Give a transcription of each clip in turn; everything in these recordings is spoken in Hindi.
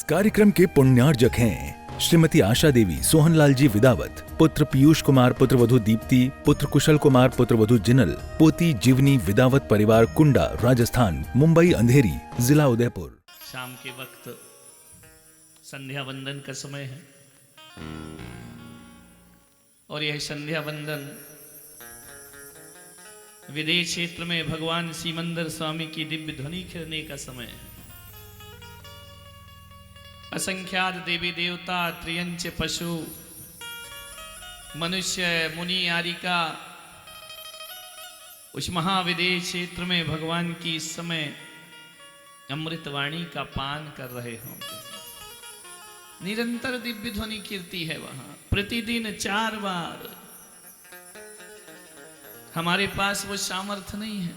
कार्यक्रम के पुण्यार्जक हैं श्रीमती आशा देवी, सोहनलाल जी विदावत, पुत्र पीयूष कुमार, पुत्र वधू दीप्ति, पुत्र कुशल कुमार, पुत्र वधू जिनल, पोती जीवनी विदावत, परिवार कुंडा, राजस्थान, मुंबई अंधेरी, जिला उदयपुर। शाम के वक्त संध्या वंदन का समय है और यह संध्या वंदन विदेश क्षेत्र में भगवान सीमंदर स्वामी की दिव्य ध्वनि खिलने का समय है। असंख्यात देवी देवता, त्रियंच पशु, मनुष्य, मुनि आरिका उस महाविदेश क्षेत्र में भगवान की इस समय अमृतवाणी का पान कर रहे होंगे। निरंतर दिव्य ध्वनि कीर्ति है वहां, प्रतिदिन 4 बार। हमारे पास वो सामर्थ्य नहीं है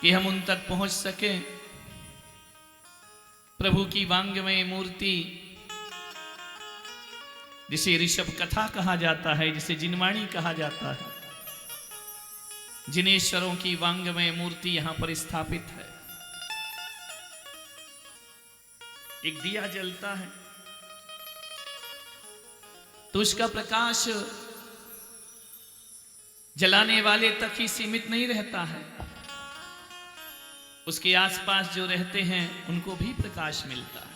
कि हम उन तक पहुंच सकें। प्रभु की वांग्मय मूर्ति, जिसे ऋषभ कथा कहा जाता है, जिसे जिनवाणी कहा जाता है, जिनेश्वरों की वांग्मय मूर्ति यहां पर स्थापित है। एक दिया जलता है तो उसका प्रकाश जलाने वाले तक ही सीमित नहीं रहता है, उसके आसपास जो रहते हैं उनको भी प्रकाश मिलता है।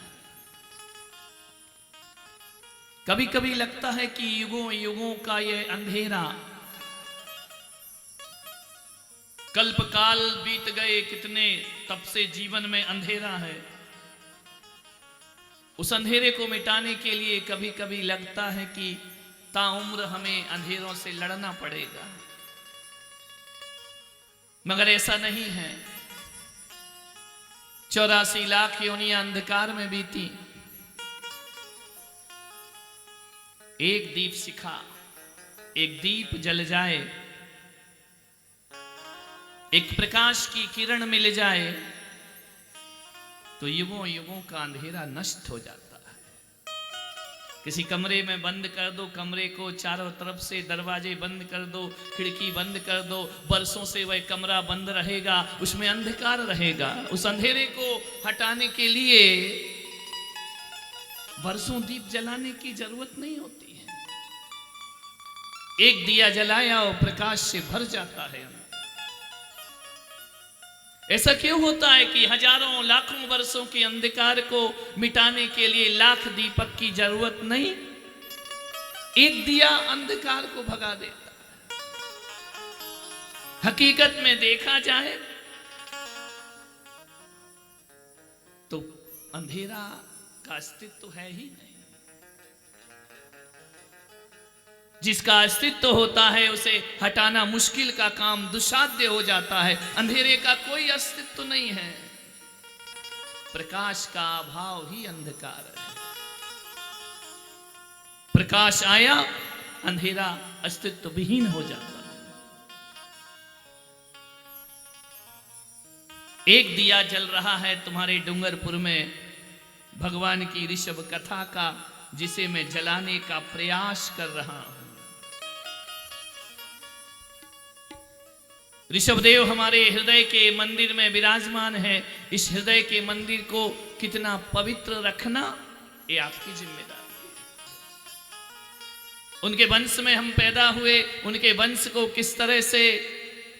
कभी कभी लगता है कि युगों युगों का यह अंधेरा, कल्प काल बीत गए, कितने तब से जीवन में अंधेरा है। उस अंधेरे को मिटाने के लिए कभी कभी लगता है कि ताउम्र हमें अंधेरों से लड़ना पड़ेगा, मगर ऐसा नहीं है। 84 लाख योनियां अंधकार में बीती, एक दीप शिखा, एक दीप जल जाए, एक प्रकाश की किरण मिल जाए तो युगों युगों का अंधेरा नष्ट हो जाता है। किसी कमरे में बंद कर दो, कमरे को चारों तरफ से दरवाजे बंद कर दो, खिड़की बंद कर दो, बरसों से वह कमरा बंद रहेगा, उसमें अंधकार रहेगा। उस अंधेरे को हटाने के लिए बरसों दीप जलाने की जरूरत नहीं होती है। एक दिया जलाया और प्रकाश से भर जाता है। ऐसा क्यों होता है कि हजारों लाखों वर्षों के अंधकार को मिटाने के लिए लाख दीपक की जरूरत नहीं, एक दिया अंधकार को भगा देता है। हकीकत में देखा जाए तो अंधेरा का अस्तित्व है ही नहीं। जिसका अस्तित्व होता है उसे हटाना मुश्किल का काम, दुस्साध्य हो जाता है। अंधेरे का कोई अस्तित्व नहीं है, प्रकाश का अभाव ही अंधकार है। प्रकाश आया, अंधेरा अस्तित्व विहीन हो जाता है। एक दिया जल रहा है तुम्हारे डूंगरपुर में भगवान की ऋषभ कथा का, जिसे मैं जलाने का प्रयास कर रहा हूं। ऋषभदेव हमारे हृदय के मंदिर में विराजमान है। इस हृदय के मंदिर को कितना पवित्र रखना, ये आपकी जिम्मेदारी है। उनके वंश में हम पैदा हुए, उनके वंश को किस तरह से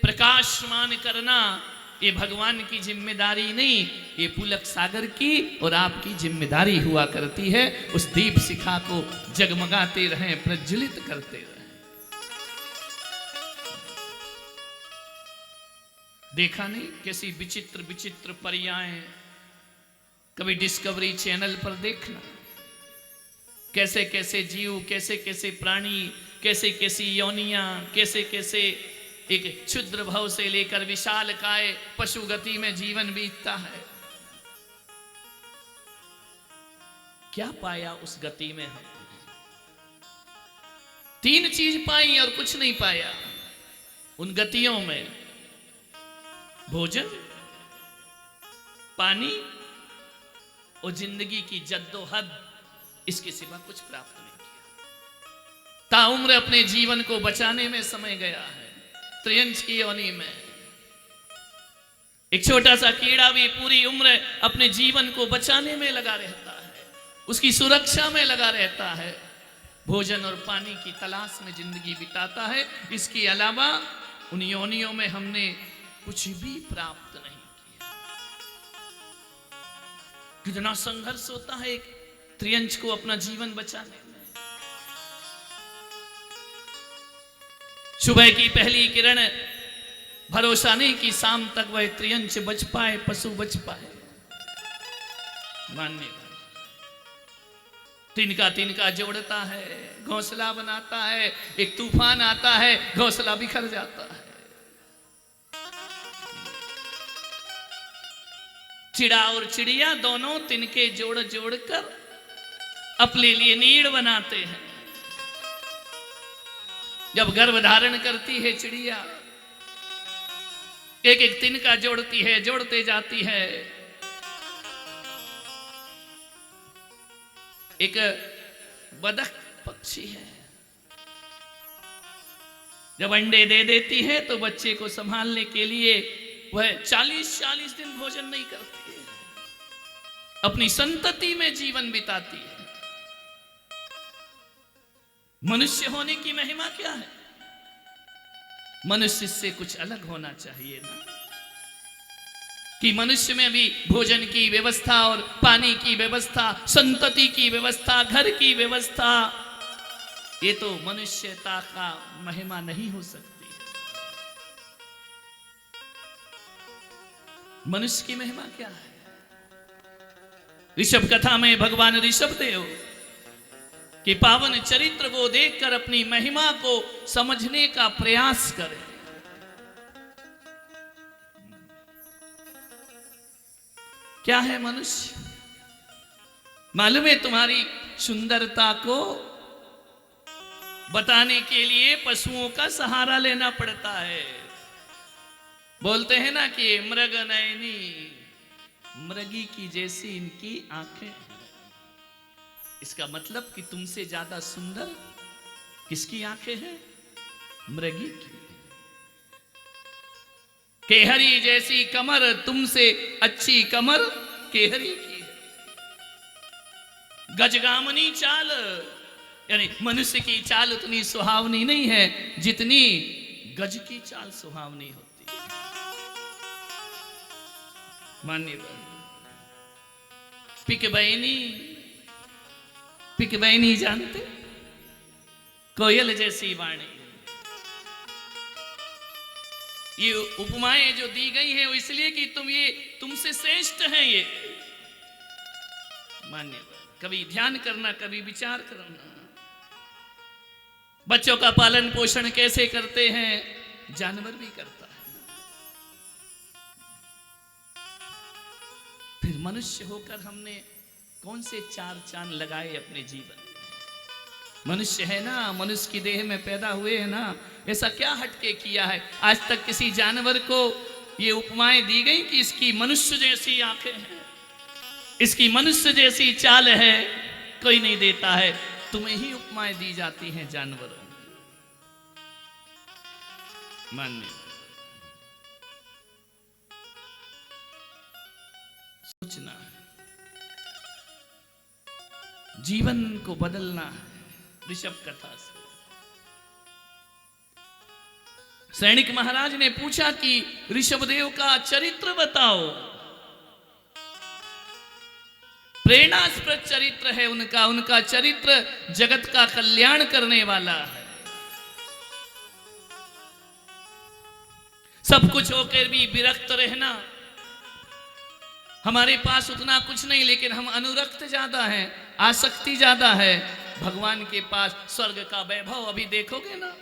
प्रकाशमान करना, ये भगवान की जिम्मेदारी नहीं, ये पुलक सागर की और आपकी जिम्मेदारी हुआ करती है। उस दीप शिखा को जगमगाते रहें, प्रज्वलित करते रहें। देखा नहीं कैसी विचित्र विचित्र पर्यायें, कभी डिस्कवरी चैनल पर देखना, कैसे कैसे जीव, कैसे कैसे प्राणी, कैसे कैसी योनियां, कैसे कैसे एक क्षुद्र भव से लेकर विशाल काय पशु गति में जीवन बीतता है। क्या पाया उस गति में? हम 3 चीज पाई और कुछ नहीं पाया उन गतियों में। भोजन, पानी और जिंदगी की जद्दोजहद, इसके सिवा कुछ प्राप्त नहीं किया। ताउम्र अपने जीवन को बचाने में समय गया है, त्रियंच की योनि में। एक छोटा सा कीड़ा भी पूरी उम्र अपने जीवन को बचाने में लगा रहता है, उसकी सुरक्षा में लगा रहता है, भोजन और पानी की तलाश में जिंदगी बिताता है। इसके अलावा उन योनियों में हमने कुछ भी प्राप्त नहीं किया। कितना संघर्ष होता है एक त्रियंच को अपना जीवन बचाने में। सुबह की पहली किरण भरोसा नहीं कि शाम तक वह त्रियंच बच पाए, पशु बच पाए। मानने तिनका तिनका जोड़ता है, घोंसला बनाता है, एक तूफान आता है, घोंसला बिखर जाता है। चिड़ा और चिड़िया दोनों तिनके जोड़ जोड़कर अपने लिए नीड़ बनाते हैं। जब गर्भ धारण करती है चिड़िया, एक एक तिनका जोड़ती है, जोड़ते जाती है। एक बदक पक्षी है, जब अंडे दे देती है तो बच्चे को संभालने के लिए वह 40-40 दिन भोजन नहीं करती है, अपनी संतति में जीवन बिताती है। मनुष्य होने की महिमा क्या है? मनुष्य से कुछ अलग होना चाहिए ना, कि मनुष्य में भी भोजन की व्यवस्था और पानी की व्यवस्था, संतति की व्यवस्था, घर की व्यवस्था, ये तो मनुष्यता का महिमा नहीं हो सकती। मनुष्य की महिमा क्या है? ऋषभ कथा में भगवान ऋषभ देव कि पावन चरित्र को देखकर अपनी महिमा को समझने का प्रयास करें। क्या है मनुष्य? मालूम है तुम्हारी सुंदरता को बताने के लिए पशुओं का सहारा लेना पड़ता है। बोलते हैं ना कि मृग नयनी, मृगी की जैसी इनकी आंखें। इसका मतलब कि तुमसे ज्यादा सुंदर किसकी आंखें हैं? मृगी की। केहरी जैसी कमर, तुमसे अच्छी कमर केहरी की है। गजगामनी चाल, यानी मनुष्य की चाल उतनी सुहावनी नहीं है जितनी गज की चाल सुहावनी होती है। मान्य पिक बहनी जानते? कोयल जैसी वाणी। ये उपमाएं जो दी गई हैं वो इसलिए कि तुमसे श्रेष्ठ हैं ये। मान्य कभी ध्यान करना, कभी विचार करना। बच्चों का पालन पोषण कैसे करते हैं? जानवर भी करता है। फिर मनुष्य होकर हमने कौन से 4 चांद लगाए अपने जीवन? मनुष्य है ना, मनुष्य की देह में पैदा हुए हैं ना, ऐसा क्या हटके किया है? आज तक किसी जानवर को ये उपमाएं दी गई कि इसकी मनुष्य जैसी आंखें हैं, इसकी मनुष्य जैसी चाल है? कोई नहीं देता है। तुम्हें ही उपमाएं दी जाती हैं जानवरों। मान्य सोचना है, जीवन को बदलना है। ऋषभ कथा से सैनिक महाराज ने पूछा कि ऋषभदेव का चरित्र बताओ। प्रेरणास्पद चरित्र है उनका चरित्र जगत का कल्याण करने वाला है। सब कुछ होकर भी विरक्त रहना। हमारे पास उतना कुछ नहीं, लेकिन हम अनुरक्त ज्यादा हैं, आसक्ति ज्यादा है। भगवान के पास स्वर्ग का वैभव अभी देखोगे ना,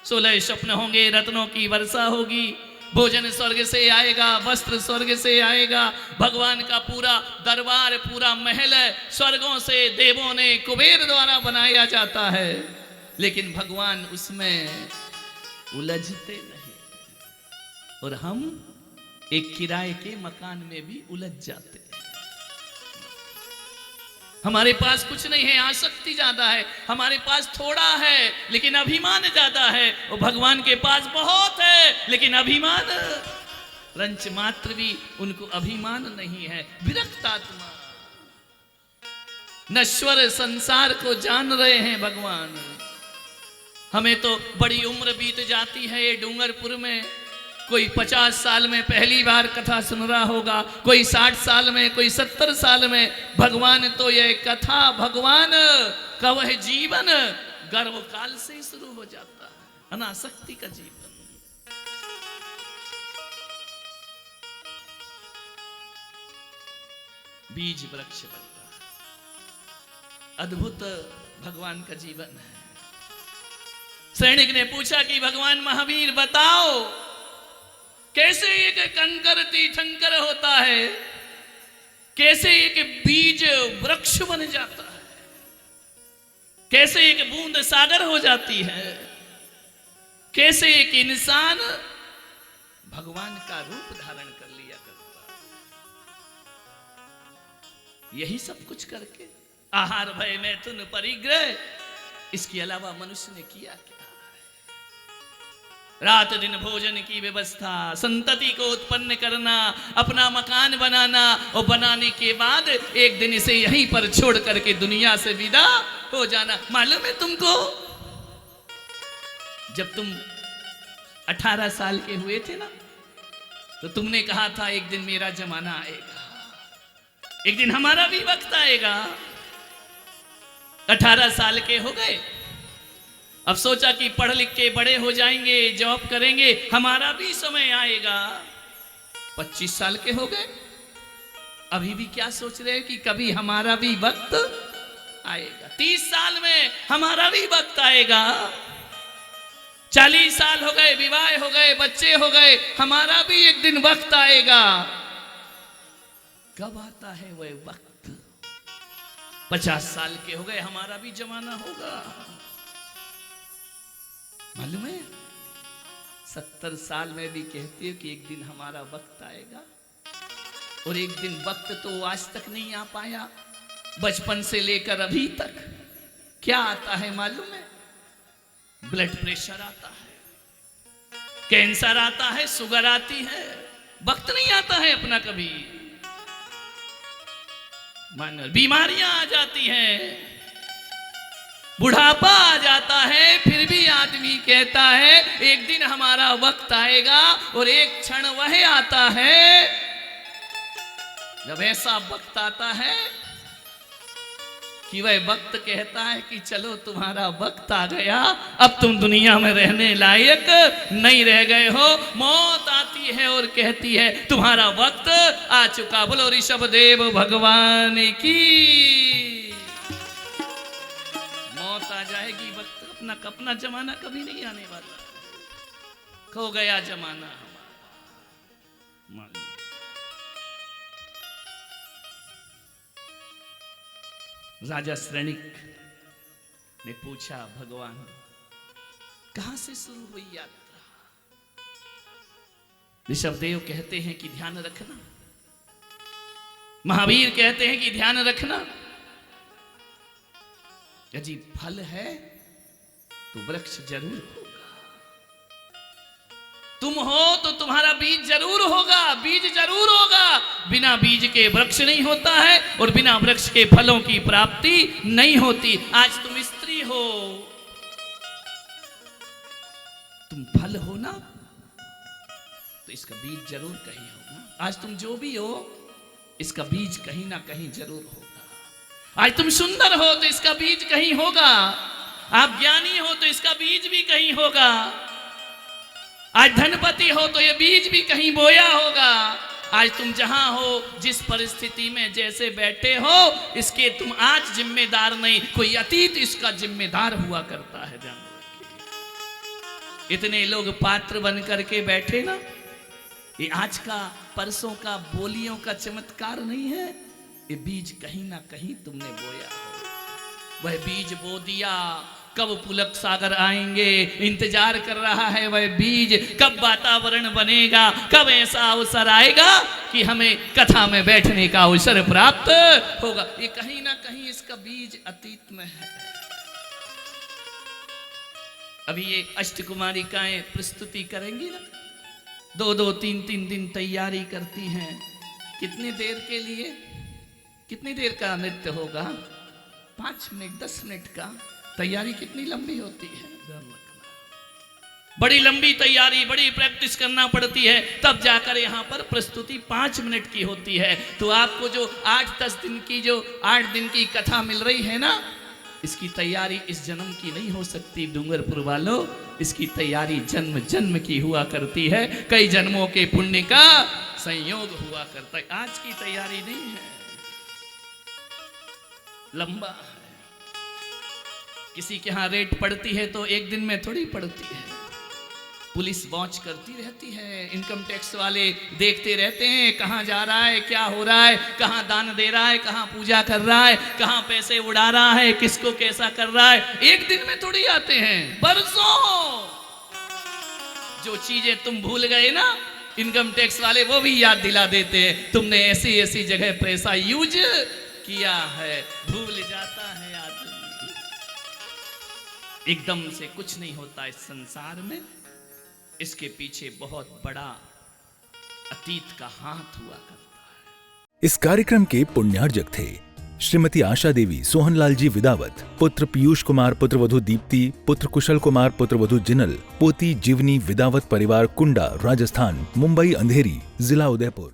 16 स्वप्न होंगे, रत्नों की वर्षा होगी, भोजन स्वर्ग से आएगा, वस्त्र स्वर्ग से आएगा, भगवान का पूरा दरबार, पूरा महल स्वर्गों से देवों ने कुबेर द्वारा बनाया जाता है। लेकिन भगवान उसमें उलझते नहीं, और हम एक किराए के मकान में भी उलझ जाते हैं। हमारे पास कुछ नहीं है, आसक्ति ज्यादा है। हमारे पास थोड़ा है लेकिन अभिमान ज्यादा है, और भगवान के पास बहुत है लेकिन अभिमान रंच मात्र भी उनको अभिमान नहीं है। विरक्त आत्मा, नश्वर संसार को जान रहे हैं भगवान। हमें तो बड़ी उम्र बीत जाती है ये डूंगरपुर में। कोई 50 साल में पहली बार कथा सुन रहा होगा, कोई 60 साल में, कोई 70 साल में। भगवान तो ये कथा, भगवान का वह जीवन गर्भ काल से ही शुरू हो जाता है, अनासक्ति का जीवन। बीज वृक्ष बनता है, अद्भुत भगवान का जीवन है। सैनिक ने पूछा कि भगवान महावीर बताओ, कैसे एक कंकर तीर्थंकर होता है, कैसे एक बीज वृक्ष बन जाता है, कैसे एक बूंद सागर हो जाती है, कैसे एक इंसान भगवान का रूप धारण कर लिया करता है। यही सब कुछ करके आहार भय मैथुन परिग्रह, इसके अलावा मनुष्य ने किया क्या? रात दिन भोजन की व्यवस्था, संतति को उत्पन्न करना, अपना मकान बनाना, और बनाने के बाद एक दिन इसे यहीं पर छोड़ करके दुनिया से विदा हो जाना। मालूम है तुमको, जब तुम 18 साल के हुए थे ना, तो तुमने कहा था एक दिन मेरा जमाना आएगा, एक दिन हमारा भी वक्त आएगा। 18 साल के हो गए, अब सोचा कि पढ़ लिख के बड़े हो जाएंगे, जॉब करेंगे, हमारा भी समय आएगा। 25 साल के हो गए, अभी भी क्या सोच रहे हैं कि कभी हमारा भी वक्त आएगा। 30 साल में हमारा भी वक्त आएगा। 40 साल हो गए, विवाह हो गए, बच्चे हो गए, हमारा भी एक दिन वक्त आएगा। कब आता है वह वक्त? 50 साल के हो गए, हमारा भी जमाना होगा। मालूम है, 70 साल में भी कहते हो कि एक दिन हमारा वक्त आएगा, और एक दिन वक्त तो आज तक नहीं आ पाया। बचपन से लेकर अभी तक क्या आता है मालूम है? ब्लड प्रेशर आता है, कैंसर आता है, शुगर आती है, वक्त नहीं आता है अपना कभी। बीमारियां आ जाती हैं, बुढ़ापा आ जाता है, फिर भी आदमी कहता है एक दिन हमारा वक्त आएगा। और एक क्षण वह आता है जब ऐसा वक्त आता है कि वह वक्त कहता है कि चलो तुम्हारा वक्त आ गया, अब तुम दुनिया में रहने लायक नहीं रह गए हो। मौत आती है और कहती है तुम्हारा वक्त आ चुका। बोलो ऋषभ देव भगवान की। मौत आ जाएगी, वक्त अपना जमाना कभी नहीं आने वाला। खो गया जमाना हमारा। राजा श्रेणिक ने पूछा, भगवान कहां से शुरू हुई यात्रा? ऋषभदेव कहते हैं कि ध्यान रखना, महावीर कहते हैं कि ध्यान रखना, यदि फल है तो वृक्ष जरूर होगा। तुम हो तो तुम्हारा बीज जरूर होगा, बीज जरूर होगा। बिना बीज के वृक्ष नहीं होता है, और बिना वृक्ष के फलों की प्राप्ति नहीं होती। आज तुम स्त्री हो, तुम फल हो ना, तो इसका बीज जरूर कहीं होगा। आज तुम जो भी हो, इसका बीज कहीं ना कहीं जरूर होगा। आज तुम सुंदर हो तो इसका बीज कहीं होगा। आप ज्ञानी हो तो इसका बीज भी कहीं होगा। आज धनपति हो तो ये बीज भी कहीं बोया होगा। आज तुम जहां हो, जिस परिस्थिति में जैसे बैठे हो, इसके तुम आज जिम्मेदार नहीं, कोई अतीत इसका जिम्मेदार हुआ करता है। ध्यान रखिए, इतने लोग पात्र बन करके बैठे ना, ये आज का परसों का बोलियों का चमत्कार नहीं है। ये बीज कहीं ना कहीं तुमने बोया हो। वह बीज बो दिया, कब पुलक सागर आएंगे इंतजार कर रहा है वह बीज। कब वातावरण बनेगा, कब ऐसा अवसर आएगा कि हमें कथा में बैठने का अवसर प्राप्त होगा। ये कहीं ना कहीं इसका बीज अतीत में है। अभी ये अष्टकुमारिकाएं प्रस्तुति करेंगी ना, 2-2, 3-3 दिन तैयारी करती हैं। कितनी देर के लिए? कितनी देर का नृत्य होगा? 5 मिनट, 10 मिनट का। तैयारी कितनी लंबी होती है? बड़ी लंबी तैयारी, बड़ी प्रैक्टिस करना पड़ती है, तब जाकर यहाँ पर प्रस्तुति 5 मिनट की होती है। तो आपको जो 8-10 दिन की, जो 8 दिन की कथा मिल रही है ना, इसकी तैयारी इस जन्म की नहीं हो सकती डूंगरपुर वालों। इसकी तैयारी जन्म जन्म की हुआ करती है, कई जन्मों के पुण्य का संयोग हुआ करता है। आज की तैयारी नहीं है, लंबा है। किसी के यहाँ रेट पड़ती है तो एक दिन में थोड़ी पड़ती है। पुलिस वॉच करती रहती है, इनकम टैक्स वाले देखते रहते हैं कहाँ जा रहा है, क्या हो रहा है, कहाँ दान दे रहा है, कहाँ पूजा कर रहा है, कहाँ पैसे उड़ा रहा है, किसको कैसा कर रहा है। एक दिन में थोड़ी आते हैं, बरसों। जो चीजें तुम भूल गए ना, इनकम टैक्स वाले वो भी याद दिला देते हैं, तुमने ऐसी ऐसी जगह पैसा यूज किया है। भूल जाता है आदमी। एकदम से कुछ नहीं होता इस संसार में, इसके पीछे बहुत बड़ा अतीत का हाथ हुआ करता है। इस कार्यक्रम के पुण्यार्जक थे श्रीमती आशा देवी सोहनलाल जी विदावत, पुत्र पीयूष कुमार, पुत्रवधू दीप्ति, पुत्र कुशल कुमार, पुत्रवधू जिनल, पोती जीवनी विदावत परिवार, कुंडा, राजस्थान, मुंबई अंधेरी, जिला उदयपुर।